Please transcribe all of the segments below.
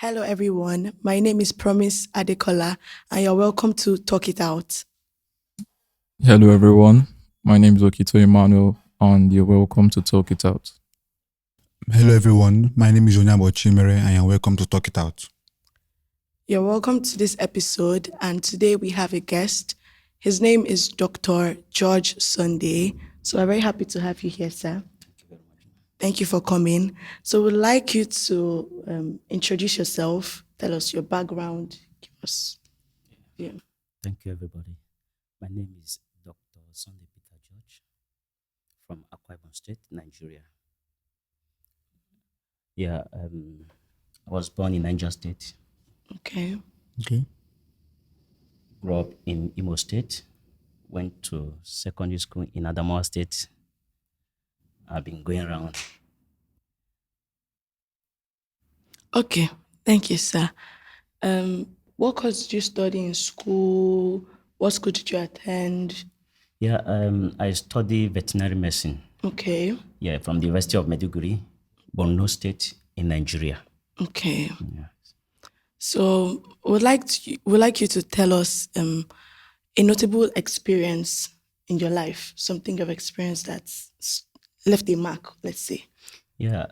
Hello, everyone. My name is Promise Adekola, and you're welcome to Talk It Out. Hello, everyone. My name is Okito Emmanuel, and you're welcome to Talk It Out. Hello everyone, my name is Onyabo Chimere and you're welcome to Talk It Out. You're welcome to this episode, and today we have a guest. His name is Dr. George Sunday. So we're very happy to have you here, sir. Thank you for coming. So we'd like you to introduce yourself, tell us your background, give us. Yeah. Thank you, everybody. My name is Dr. Sunday Peter George from Akwa Ibom State, Nigeria. Yeah, I was born in Niger State, Okay. Okay. grew up in Imo State, went to secondary school in Adamawa State. I've been going around. Okay. Thank you, sir. What course did you study in school? What school did you attend? Yeah, I study veterinary medicine. Okay. Yeah, from the University of Maiduguri, Borno State in Nigeria. Okay. Yeah. So we'd like you to tell us a notable experience in your life, something you've experienced that's left a mark, let's say. Yeah,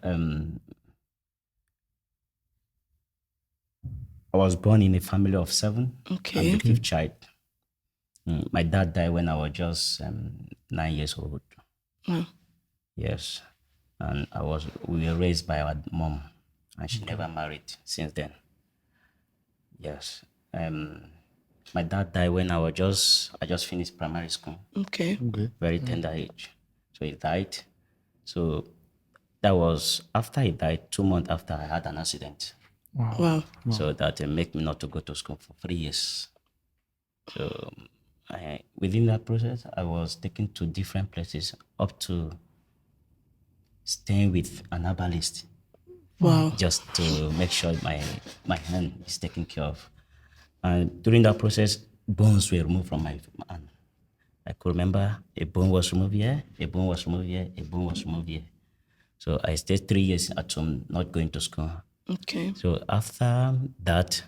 I was born in a family of 7. Okay. I'm the 5th child. My dad died when I was just 9 years old. Wow. Yes, and we were raised by our mom, and she never married since then. Yes, my dad died when I just finished primary school, Okay. Okay. very tender age. So he died. So that was after he died. 2 months after, I had an accident. Wow. So that made me not to go to school for 3 years. So within that process, I was taken to different places, up to staying with an herbalist, Wow. just to make sure my hand is taken care of. And during that process, bones were removed from my hand. I could remember a bone was removed here, a bone was removed here, a bone was removed here. So I stayed 3 years at home, not going to school. Okay. So after that,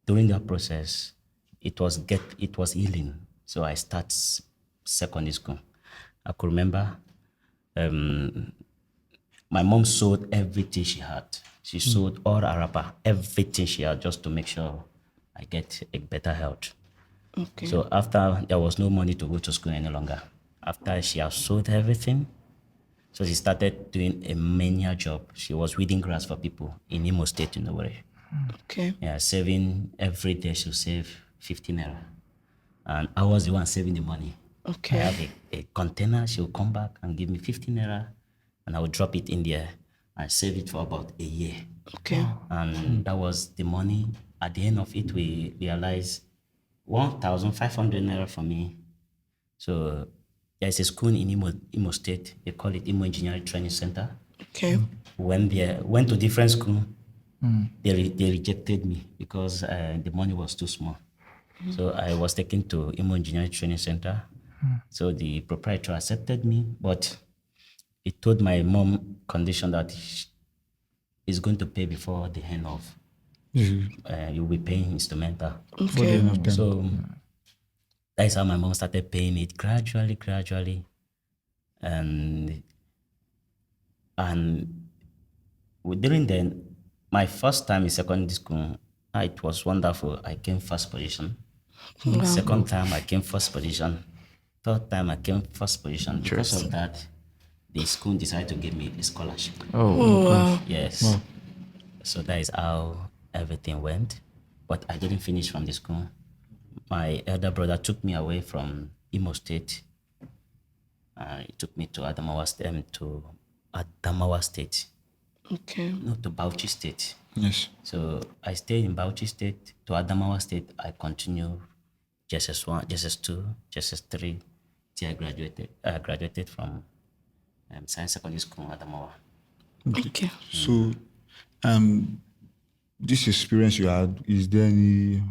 during that process, it was healing. So I start secondary school. I could remember my mom sold everything she had. She sold all her wrapper, everything she had, just to make sure I get a better health. Okay. So after, there was no money to go to school any longer. After she had sold everything, so she started doing a manual job. She was weeding grass for people in Imo State, in Owerri. Okay. Yeah, saving every day. She'll save 15 naira, and I was the one saving the money. Okay. I have a container. She'll come back and give me 15 naira, and I will drop it in there. I save it for about a year, Okay. and that was the money. At the end of it, we realized 1,500 naira for me. So there's a school in Imo State. They call it Imo Engineering Training Center. Okay. Went to different school. They rejected me because the money was too small. So I was taken to Imo Engineering Training Center. So the proprietor accepted me, but he told my mom condition that he's going to pay before the end of. You'll be paying instrumental. Okay. So that's how my mom started paying it gradually. And during then, my first time in secondary school, it was wonderful. I came first position. Wow. Second time, I came first position. Third time, I came first position. Because of that, the school decided to give me a scholarship. Oh, wow. Yes. So that is how everything went. But I didn't finish from the school. My elder brother took me away from Imo State. He took me to Adamawa State. Okay. No, to Bauchi State. Yes. So I stayed in Bauchi State to Adamawa State. I continued JSS1, JSS2, JSS3 till I graduated. I graduated from Science Secondary School in Adamawa. Okay. So this experience you had, is there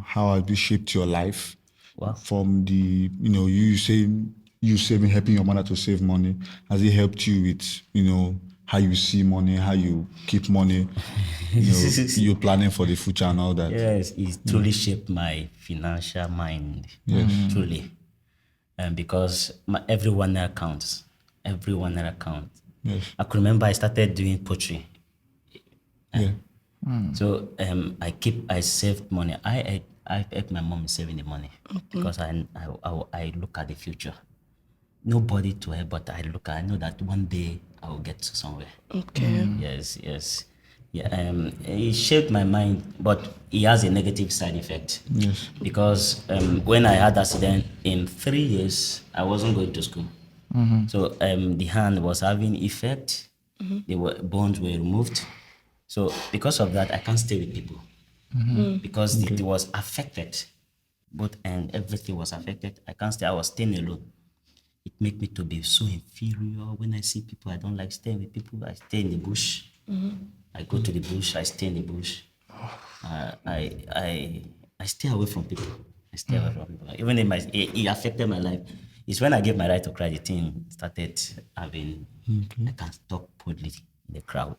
how has this shaped your life? Well, From the, you saving, helping your mother to save money, has it helped you with, how you see money, how you keep money, you planning for the future and all that. Yes, it truly shaped my financial mind. Yes. Truly. Because every 1 naira counts. Every 1 naira counts. Yes. I could remember I started doing poetry. Yeah. So I saved money. I helped my mom in saving the money because I look at the future. Nobody to help, but I know that one day I will get to somewhere. Okay. Yes. Yeah, it shaped my mind, but it has a negative side effect. Yes. Because when I had accident, in 3 years, I wasn't going to school. So the hand was having effect. Bones were removed. So because of that, I can't stay with people because it was affected. Both and everything was affected. I can't stay. I was staying alone. It made me to be so inferior. When I see people, I don't like staying with people. I stay in the bush. I go to the bush. I stay in the bush. I stay away from people. I stay away from people. Even in it affected my life. It's when I gave my right to cry, the thing started having. I can't talk boldly in the crowd.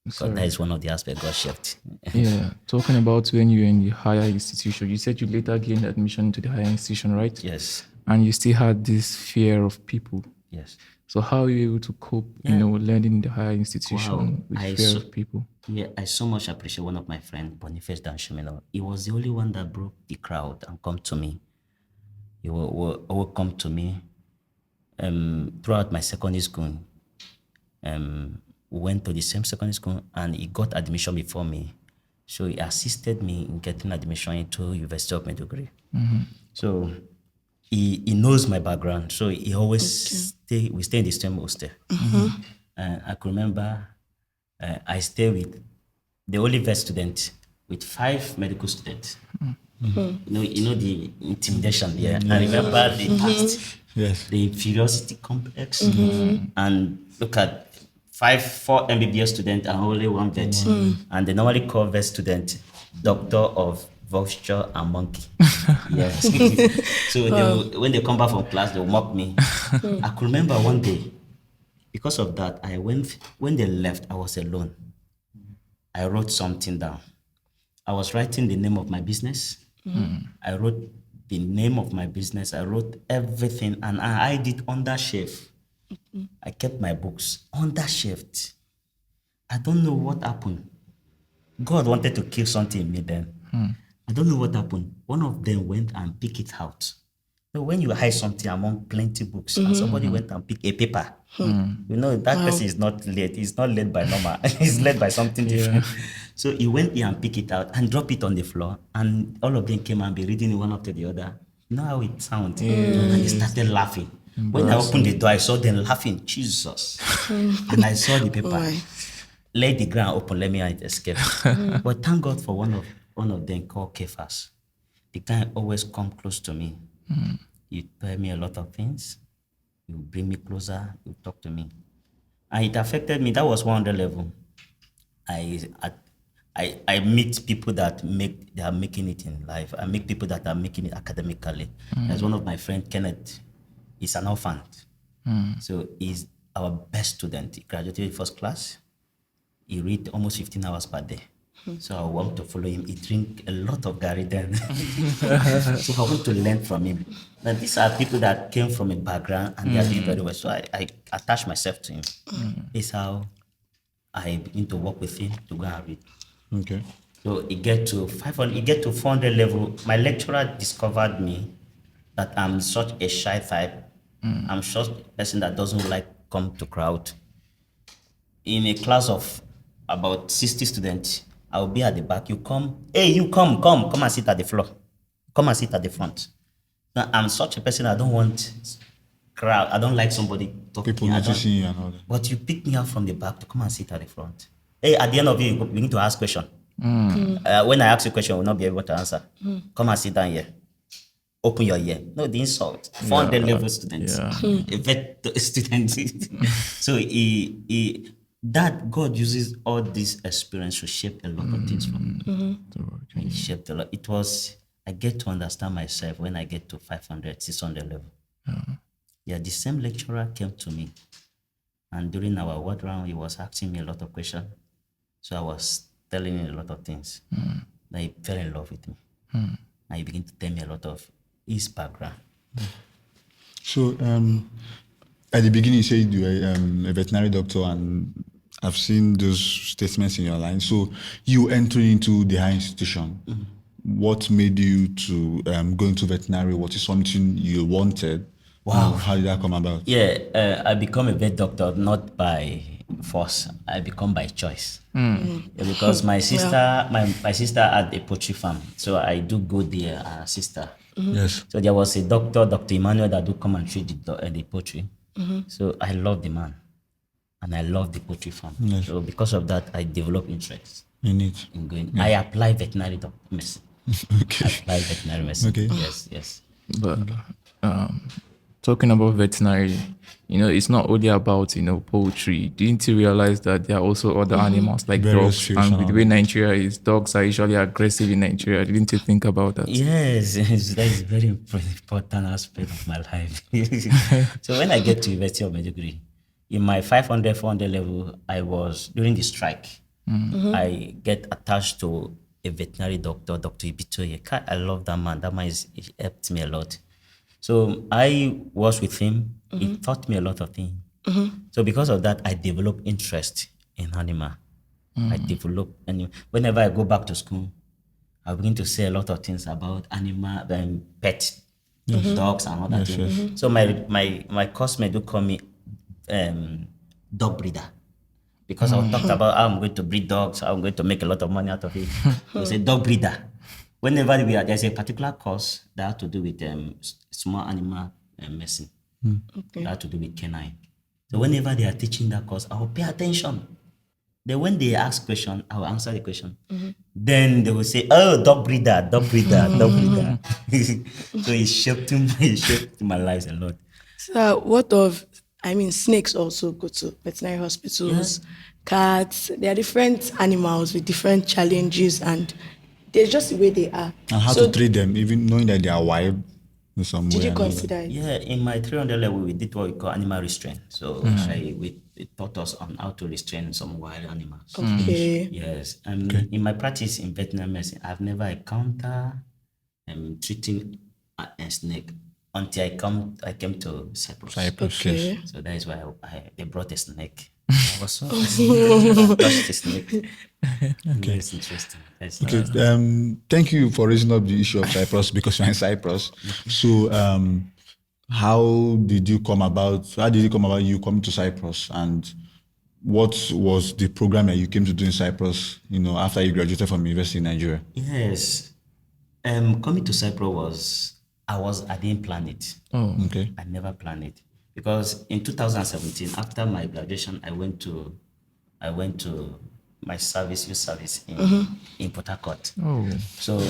Because that is one of the aspects God shaped. Yeah, talking about when you were in the higher institution, you said you later gained admission to the higher institution, right? Yes. And you still had this fear of people. Yes. So how are you able to cope, learning in the higher institution with fear of people? Yeah, I so much appreciate one of my friends, Boniface Danshumino. He was the only one that broke the crowd and come to me. He will come to me throughout my secondary school. We went to the same secondary school and he got admission before me. So he assisted me in getting admission into University of Maiduguri. So he knows my background. So he always we stay in the same hostel. I could remember I stay with the only vet student with 5 medical students. You know the intimidation there. I remember the past, the inferiority complex, and look at 4 MBBS students and only 1 vet, and they normally call vet student doctor of vulture and monkey. Yes. So when they come back from class, they'll mock me. I could remember one day, because of that, when they left, I was alone. I wrote something down. I was writing the name of my business. I wrote the name of my business. I wrote everything, and I hid it under shelf. I kept my books under shelf. I don't know what happened. God wanted to kill something in me then. I don't know what happened. One of them went and picked it out. So when you hide something among plenty books, and somebody went and picked a paper, that person is not led. He's not led by normal. He's led by something different. So he went here and picked it out and dropped it on the floor, and all of them came and be reading it one after the other. You know how it sounds. And they started laughing. When I opened the door, I saw them laughing. Jesus. And I saw the paper. Let the ground open, let me escape. But thank God for one of them called Kephas. The guy always come close to me. He tell me a lot of things. He will bring me closer. He will talk to me. And it affected me. That was 100 level. I meet people that are making it in life. I meet people that are making it academically. There's one of my friends, Kenneth. He's an orphan. So he's our best student. He graduated first class. He read almost 15 hours per day. So I want to follow him. He drink a lot of Gary then. So I want to learn from him. Now these are people that came from a background and they are doing very well. So I attach myself to him. This is how I begin to work with him to go and read. Okay. So it get to 500, it get to 400 level. My lecturer discovered me that I'm such a shy type. I'm such a person that doesn't like come to crowd. In a class of about 60 students, I will be at the back. You come, hey, you come and sit at the floor. Come and sit at the front. Now, I'm such a person, I don't want crowd. I don't like somebody talking. People noticing you and all that. But you pick me up from the back to come and sit at the front. Hey, at the end of it, you need to ask question. When I ask you a question, I will not be able to answer. Come and sit down here. Open your ear. No, the insult. 400 level students. A vet student. So that God uses all this experience to shape a lot of things for me. He shaped a lot. It was, I get to understand myself when I get to 500, 600 level. Yeah, the same lecturer came to me And during our word round, he was asking me a lot of questions. So I was telling him a lot of things. Then he fell in love with me. And he began to tell me a lot of his background. So, at the beginning, you said you were a veterinary doctor, and I've seen those statements in your line. So, you entering into the higher institution. What made you to go into veterinary? Was it something you wanted? Wow. How did that come about? Yeah, I become a vet doctor not by force. I become by choice. Yeah, because my sister, my sister had a poultry farm, so I do go there, sister. Yes. So there was a doctor, Dr. Emmanuel, that do come and treat the poultry. So I love the man, and I love the poultry farm. Yes. So because of that, I developed interest In it. in going. I apply veterinary medicine. Okay. Apply veterinary medicine. Okay. Yes. But talking about veterinary, it's not only about poultry. Didn't you realize that there are also other animals like Various dogs? fish And and with the all way that. Nigeria is, dogs are usually aggressive in Nigeria. Didn't you think about that? Yes, that is a very important aspect of my life. So when I get to University of Medjugorje, in my 500, 400 level, I was, during the strike, I get attached to a veterinary doctor, Dr. Ibitoye. I love that man. That man he helped me a lot. So I was with him. He taught me a lot of things. So because of that, I developed interest in animal. I developed, and whenever I go back to school, I begin to say a lot of things about animal, pet, dogs and all that thing. So my coursemate do call me dog breeder. Because I talked about how I'm going to breed dogs, how I'm going to make a lot of money out of it. So it's a dog breeder. Whenever there's a particular course that has to do with small animal medicine, that has to do with canine. So whenever they are teaching that course, I will pay attention. Then when they ask question, I will answer the question. Then they will say, "Oh, dog breeder, dog breeder, dog breeder." So it shaped my life a lot. So what of, snakes also go to veterinary hospitals, cats, they are different animals with different challenges, and they're just the way they are. And how So to treat them, even knowing that they are wild in some did way. you and all that. consider it? Yeah, in my 300 level, we did what we call animal restraint. So it taught us on how to restrain some wild animals. Okay. Yes, and in my practice in veterinary medicine, I've never encountered treating a snake until I came to Cyprus. Cyprus, Okay. yes. So that is why they brought a snake. I was so fascinated. I touched the snake. Okay. It's interesting. Okay. Thank you for raising up the issue of Cyprus because you're in Cyprus. So, how did you come about? How did it come about you coming to Cyprus, and what was the program that you came to do in Cyprus? After you graduated from university in Nigeria. Yes. Coming to Cyprus I didn't plan it. Oh, Okay. I never planned it because in 2017, after my graduation, I went to my youth service in Port Harcourt. oh, So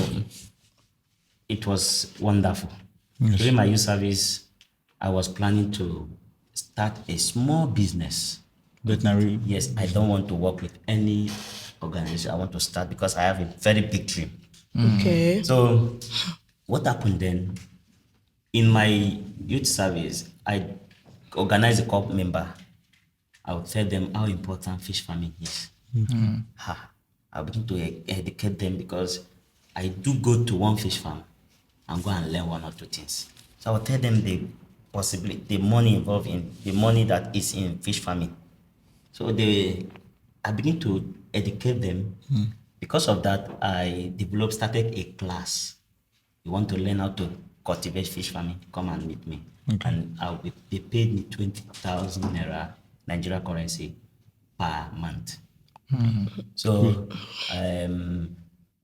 it was wonderful. During my youth service, I was planning to start a small business. Veterinary. Yes, I don't want to work with any organization. I want to start because I have a very big dream. Okay. So what happened then? In my youth service, I organized a club member. I would tell them how important fish farming is. I begin to educate them because I do go to one fish farm and go and learn one or two things. So I will tell them the money involved in the money that is in fish farming. So I begin to educate them. Because of that, I started a class. You want to learn how to cultivate fish farming, come and meet me. Okay. And they paid me 20,000 naira Nigeria currency per month. So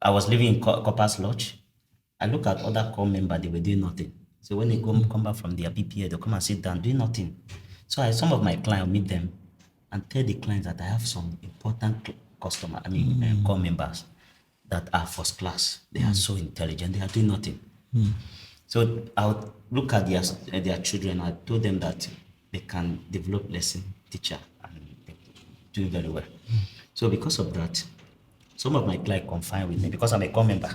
I was living in Copper's Lodge. I look at other core members, they were doing nothing. So when they come back from their BPA, they'll come and sit down, doing nothing. So some of my clients meet them and tell the clients that I have some important core members that are first class. They are so intelligent, they are doing nothing. So I would look at their children. I told them that they can develop lesson teacher and they're doing very well. So because of that, some of my clients confide with me because I'm a core member.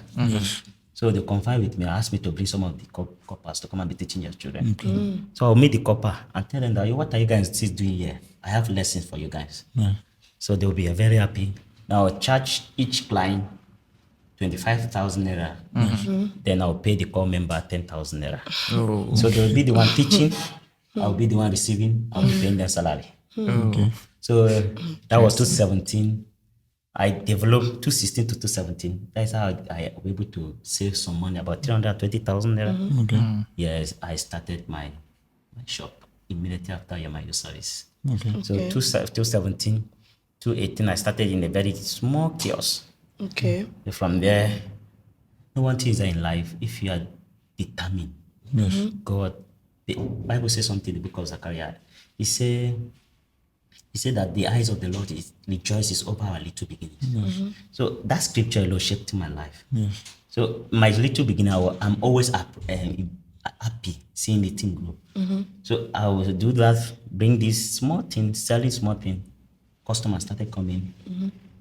So they confide with me, ask me to bring some of the coppers to come and be teaching their children. So I'll meet the copper and tell them that, what are you guys still doing here? I have lessons for you guys. Yeah. So they'll be very happy. Now I'll charge each client 25,000 naira. Then I'll pay the core member 10,000 naira. Oh. So they'll be the one teaching, I'll be the one receiving, I'll be paying their salary. Okay. So that was 2017. I developed 2016 to 2017. That's how I was able to save some money, about 320,000 naira. Okay. Yes, I started my shop immediately after my youth service. Okay. So Okay. 2017, 2018, I started in a very small kiosk. Okay. From there, no one thing is that in life, if you are determined, Yes. God, the Bible says something in the book of Zechariah. He said that the eyes of the Lord rejoices over our little beginnings. So that scripture alone shaped my life. Yes. So my little beginning, I'm always happy seeing the thing grow. So I will do that, bring this small thing, selling small thing. Customers started coming.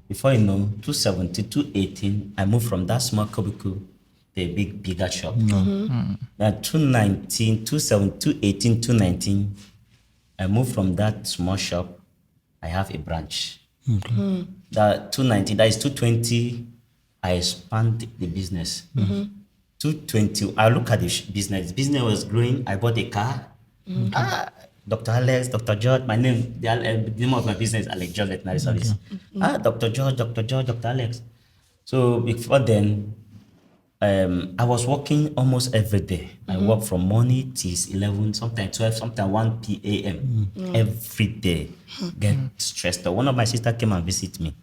Before you know, 2017, 2018, I moved from that small cubicle to a bigger shop. Now 2019, 2018, 2019, I moved from that small shop. I have a branch. That 219, that is 220. I expand the business. 220. I look at the business. Business was growing. I bought a car. Dr. Alex, Dr. George. My name, the name of my business is Alex George Veterinary Service. Dr. George, Dr. George, Dr. Alex. So before then, I was working almost every day. I work from morning till 11, sometimes 12, sometimes 1 p.m. Every day. Get stressed out. One of my sisters came and visit me.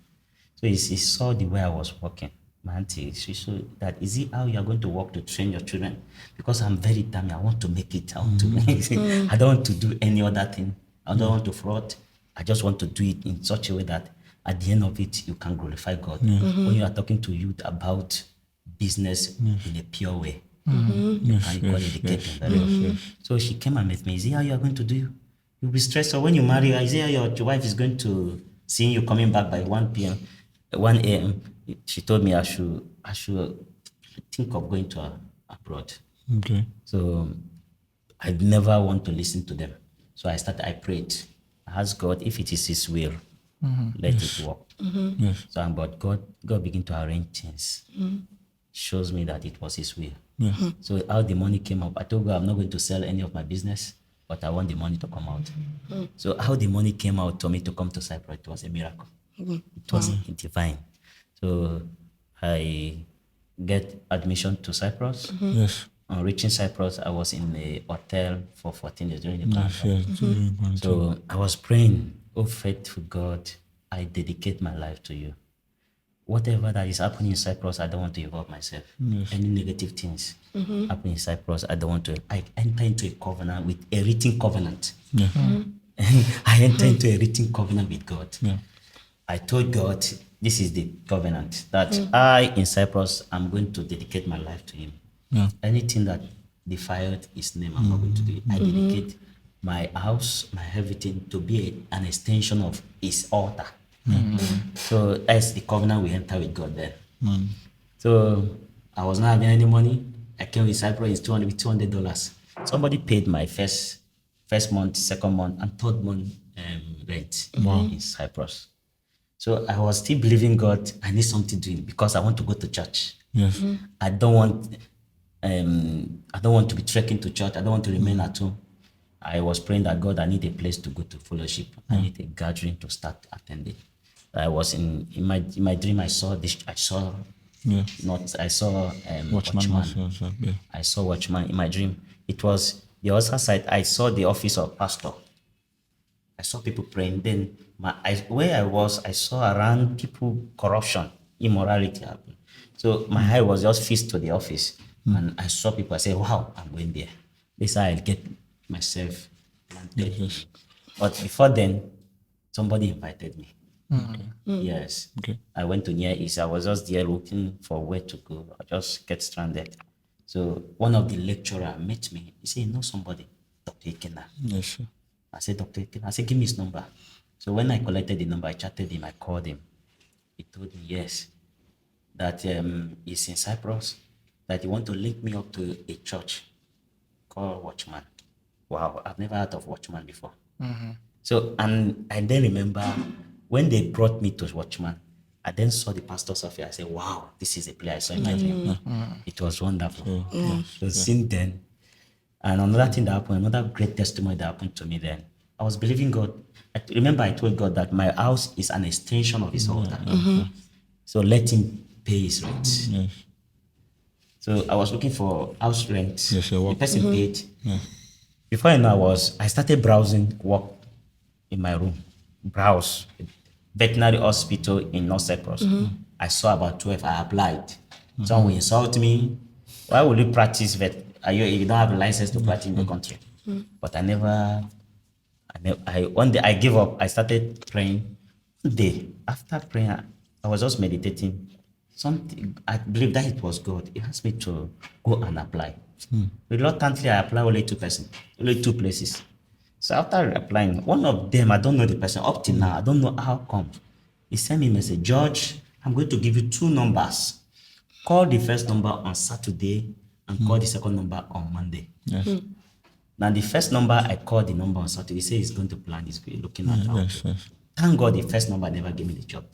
So he saw the way I was working. My auntie, she saw that, is it how you are going to work to train your children? Because I'm very determined. I want to make it. I want to make it. I don't want to do any other thing. I don't want to fraud. I just want to do it in such a way that at the end of it, you can glorify God. When you are talking to youth about business in a pure way, you can educate them very well. So she came and met me. Is it how you are going to do? You'll be stressed. So when you marry her, is it how your wife is going to see you coming back by 1 p.m., 1 a.m.? She told me I should think of going to abroad. Okay. So I never want to listen to them. So I prayed. I asked God, if it is His will, let it work. Yes. So but God began to arrange things. Shows me that it was His will. Yeah. So how the money came up, I told God I'm not going to sell any of my business, but I want the money to come out. So how the money came out to me to come to Cyprus, it was a miracle. It was divine. So I get admission to Cyprus. Yes. On reaching Cyprus, I was in a hotel for 14 days during the Yes. quarantine. Yes. So I was praying, oh faithful God, I dedicate my life to you. Whatever that is happening in Cyprus, I don't want to involve myself. Any negative things happening in Cyprus, I don't want to. I enter into a covenant with a written covenant. Yeah. I enter into a written covenant with God. Yeah. I told God, this is the covenant that I, in Cyprus, I'm going to dedicate my life to Him. Yeah. Anything that defiled His name, I'm not going to do it. I dedicate my house, my everything to be an extension of His altar. So that's the covenant we enter with God there. So I was not having any money. I came with Cyprus, it's $200. Somebody paid my first month, second month, and third month rent in Cyprus. So I was still believing God, I need something doing because I want to go to church. Yes. I don't want to be trekking to church. I don't want to remain at home. I was praying that God, I need a place to go to fellowship. I need a gathering to start attending. I was in my dream. I saw Yeah. Watchman. Yeah. I saw Watchman in my dream. It was the other side. I saw the office of pastor. I saw people praying. Then where I was, I saw around people corruption, immorality happen. So my eye was just fixed to the office, and I saw people. I said, "Wow, I'm going there." This is how I get myself planted. Yes. But before then, somebody invited me. Yes. Okay. I went to Near East. I was just there looking for where to go. I just get stranded. So one of the lecturer met me. He said, "You know somebody, Dr. Ikena?" Yes. Sir. I said, "Dr. Ikena." I said, "Give me his number." So when I collected the number, I chatted him. I called him. He told me yes, that he's in Cyprus, that he want to link me up to a church called Watchman. Wow, I've never heard of Watchman before. So, and I then remember when they brought me to Watchman, I then saw the pastor's office. I said, wow, this is a place I saw in my dream. It was wonderful. So since then, and another thing that happened, another great testimony that happened to me then, I was believing God. Remember I told God that my house is an extension of his altar. So let him pay his rent. Yes. So I was looking for house rent. Yes, your the work. person paid. Before I know, I started browsing work in my room. Browse. Veterinary hospital in North Cyprus. I saw about 12. I applied. Someone will insult me. Why would you practice vet? You don't have a license to practice in the country. But one day I gave up. I started praying. One day, after praying, I was just meditating. Something, I believe that it was God. He asked me to go and apply. Reluctantly, I applied only two places. So after applying, one of them, I don't know the person. Up till now, I don't know how come. He sent me a message, George, I'm going to give you 2 numbers. Call the first number on Saturday and call the second number on Monday. Yes. Now the first number, I called the number on Saturday. He said he's going to plan, he's looking at how. Yes. Yes. Thank God the first number never gave me the job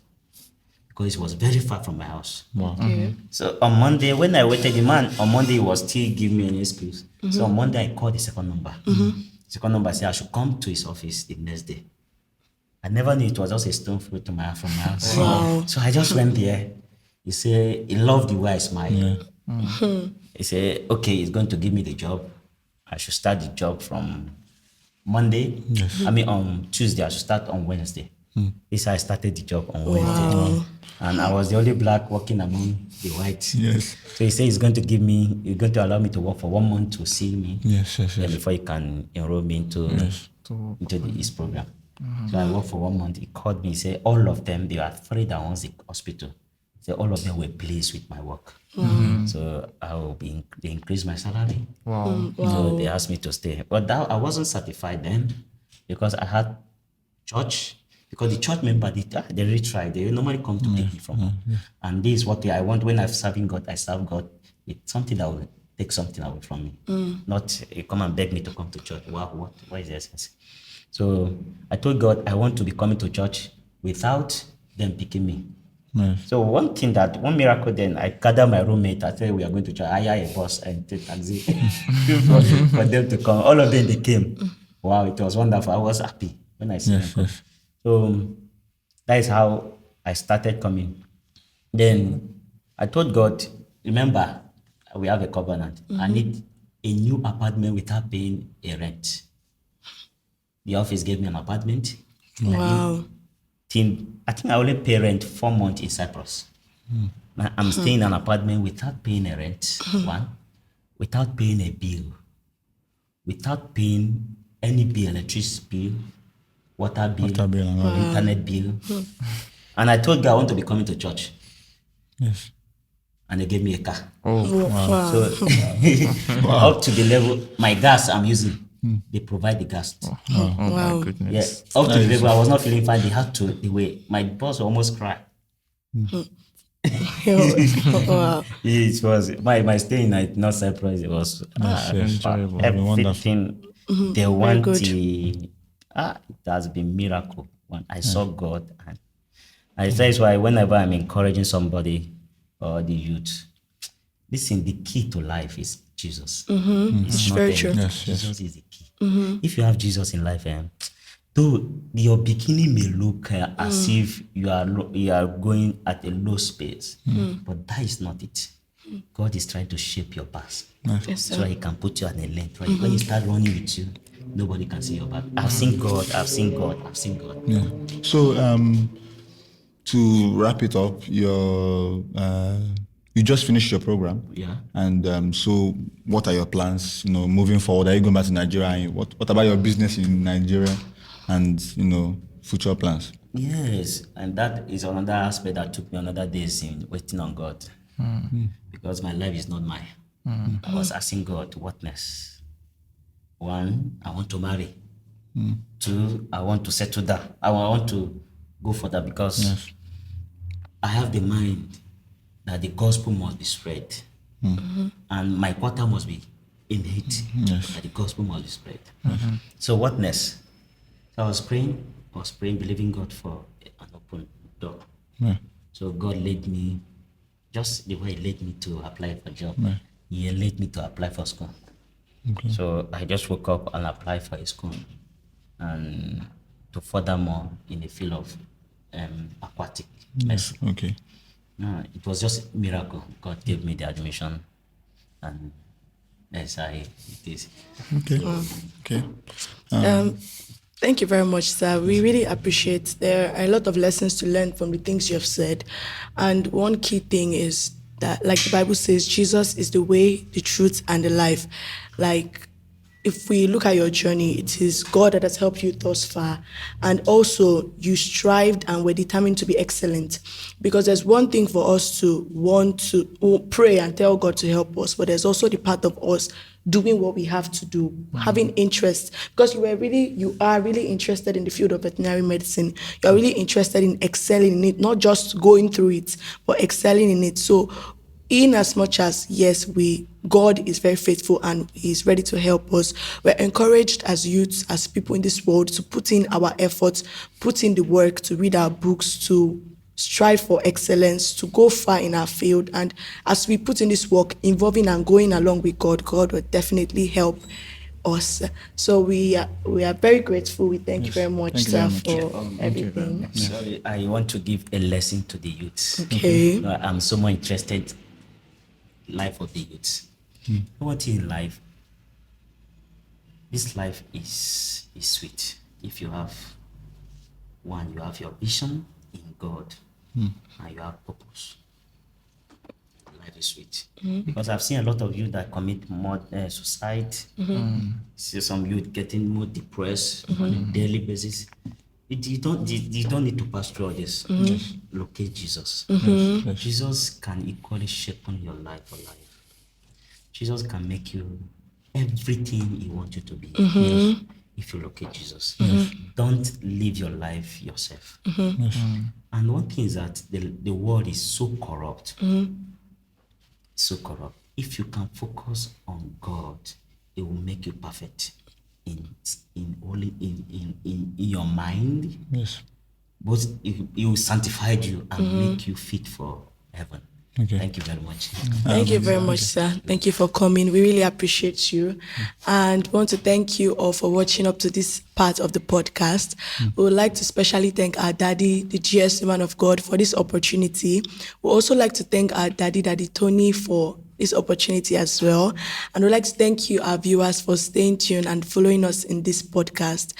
because it was very far from my house. Wow. So on Monday, when I waited, the man on Monday was still giving me an excuse. So on Monday, I called the second number. Second number said I should come to his office the next day. I never knew it was just a stone throw from my house. Wow. So I just went there. He said he loved the way I smiled. He said, okay, he's going to give me the job. I should start the job from Monday. I mean, on Tuesday. I should start on Wednesday. This I started the job on Wednesday. And I was the only black working among the whites. Yes. So he said he's going to allow me to work for 1 month to see me. Yes. Then before he can enroll me into his program. So I worked for 1 month. He called me. He said all of them, they were afraid that once the hospital. So all of them were pleased with my work. So they increased my salary. Wow. So they asked me to stay. But that, I wasn't satisfied then because I had church. Because the church member, they really tried. They normally come to take me from home. And this is what I want. When I'm serving God, I serve God. It's something that will take something away from me. Not come and beg me to come to church. Wow, what is the essence? So I told God I want to be coming to church without them picking me. So one miracle then, I gathered my roommate. I said we are going to church. I hire a bus and take taxi for them to come. All of them, they came. Wow, it was wonderful. I was happy when I see them come. So that is how I started coming. Then I told God, remember, we have a covenant. I need a new apartment without paying a rent. The office gave me an apartment. Wow. I think I only pay rent 4 months in Cyprus. I'm staying in an apartment without paying a rent, without paying a bill, without paying any bill, electricity bill, water bill, internet bill. And I told God I want to be coming to church. Yes. And they gave me a car. Wow. So up to the level, my gas I'm using, they provide the gas. Oh my goodness. Yes, up to the level I was not feeling fine. They had to, my boss almost cried. Wow. It was my stay in North Cyprus. It was enjoyable. Everything they want. good. It has been miracle. When I saw God, and that is why whenever I'm encouraging somebody or the youth, listen. The key to life is Jesus. It's very true. Jesus is the key. If you have Jesus in life, though your beginning may look as if you are going at a low space, but that is not it. God is trying to shape your path Yes, so sir. He can put you on a lane. Right? When you start running with you, nobody can see your back. I've seen God. I've seen God. I've seen God. Yeah. So to wrap it up, you just finished your program. Yeah. And so what are your plans, moving forward? Are you going back to Nigeria? And what about your business in Nigeria and, future plans? Yes, and that is another aspect that took me another days in waiting on God. Because my life is not mine. I was asking God, what next? 1, I want to marry. 2, I want to settle down. I want to go further because I have the mind that the gospel must be spread. And my quarter must be in it. That the gospel must be spread. So what next? So So I was praying, believing God for an open door. Yeah. So God led me, just the way He led me to apply for a job. Yeah. He led me to apply for school. So I just woke up and applied for a school, and to furthermore in the field of aquatic medicine. Okay. It was just a miracle. God gave me the admission, and that's how it is. Okay. Okay. Thank you very much, sir. We really appreciate. There are a lot of lessons to learn from the things you have said. And one key thing is that, like the Bible says, Jesus is the way, the truth, and the life. Like, if we look at your journey, it is God that has helped you thus far. And also, you strived and were determined to be excellent. Because there's one thing for us to want to pray and tell God to help us, but there's also the part of us doing what we have to do, having interest. Because you are really interested in the field of veterinary medicine. You are really interested in excelling in it, not just going through it, but excelling in it. So, in as much as, yes, God is very faithful and He's ready to help us, we're encouraged as youths, as people in this world, to put in our efforts, put in the work, to read our books, to strive for excellence, to go far in our field. And as we put in this work, involving and going along with God, God will definitely help us. So we are very grateful. We thank you very much, Thank you sir, very much. for everything. Sorry, I want to give a lesson to the youths. Okay. I'm so more interested in life of the youths. What in life? This life is sweet. If you have you have your vision in God, and you have purpose. Life is sweet. Because I've seen a lot of youth that commit more suicide. See some youth getting more depressed on a daily basis. You don't need to pass through all this. Just locate Jesus. Yes. Jesus can equally shape on your life for life. Jesus can make you everything He wants you to be. If you locate Jesus. Don't live your life yourself. And one thing is that the world is so corrupt. So corrupt. If you can focus on God, it will make you perfect in your mind. Yes. But it will sanctify you and make you fit for heaven. Okay. Thank you very much. Thank you very much, sir. Thank you for coming. We really appreciate you. And want to thank you all for watching up to this part of the podcast. We would like to especially thank our daddy, the GS man of God, for this opportunity. We also like to thank our daddy Tony, for this opportunity as well. And we'd like to thank you, our viewers, for staying tuned and following us in this podcast.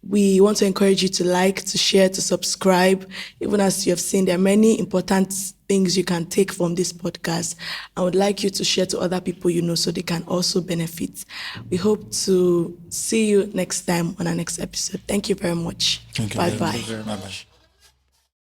We want to encourage you to like, to share, to subscribe. Even as you have seen, there are many important things you can take from this podcast. I would like you to share to other people you know so they can also benefit. We hope to see you next time on our next episode. Thank you very much. Thank you. Bye-bye. Bye-bye.